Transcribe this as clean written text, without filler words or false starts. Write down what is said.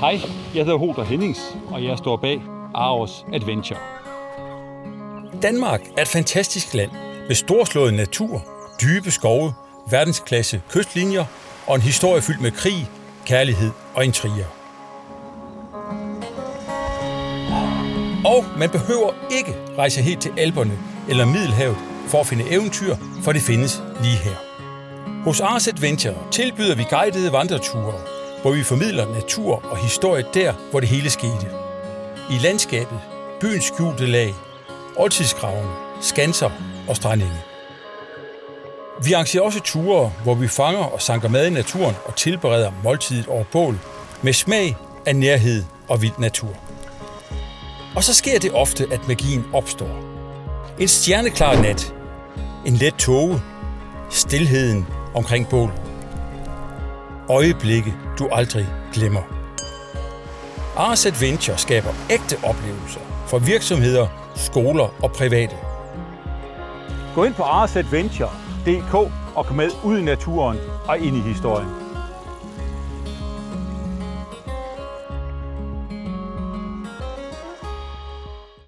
Hej, jeg hedder Holger Hennings, og jeg står bag Aros Adventure. Danmark er et fantastisk land med storslået natur, dybe skove, verdensklasse kystlinjer og en historie fyldt med krig, kærlighed og intriger. Og man behøver ikke rejse helt til Alperne eller Middelhavet for at finde eventyr, for det findes lige her. Hos Aros Adventure tilbyder vi guidede vandreture, hvor vi formidler natur og historie der, hvor det hele skete. I landskabet, byens skjulte lag, oldtidsgravene, skanser og strandenge. Vi arrangerer også ture, hvor vi fanger og sanker mad i naturen og tilbereder måltidet over bål med smag af nærhed og vild natur. Og så sker det ofte, at magien opstår. En stjerneklar nat, en let tåge, stilheden omkring bålet. Øjeblikke, du aldrig glemmer. Aros Adventure skaber ægte oplevelser for virksomheder, skoler og private. Gå ind på arsadventure.dk og kom med ud i naturen og ind i historien.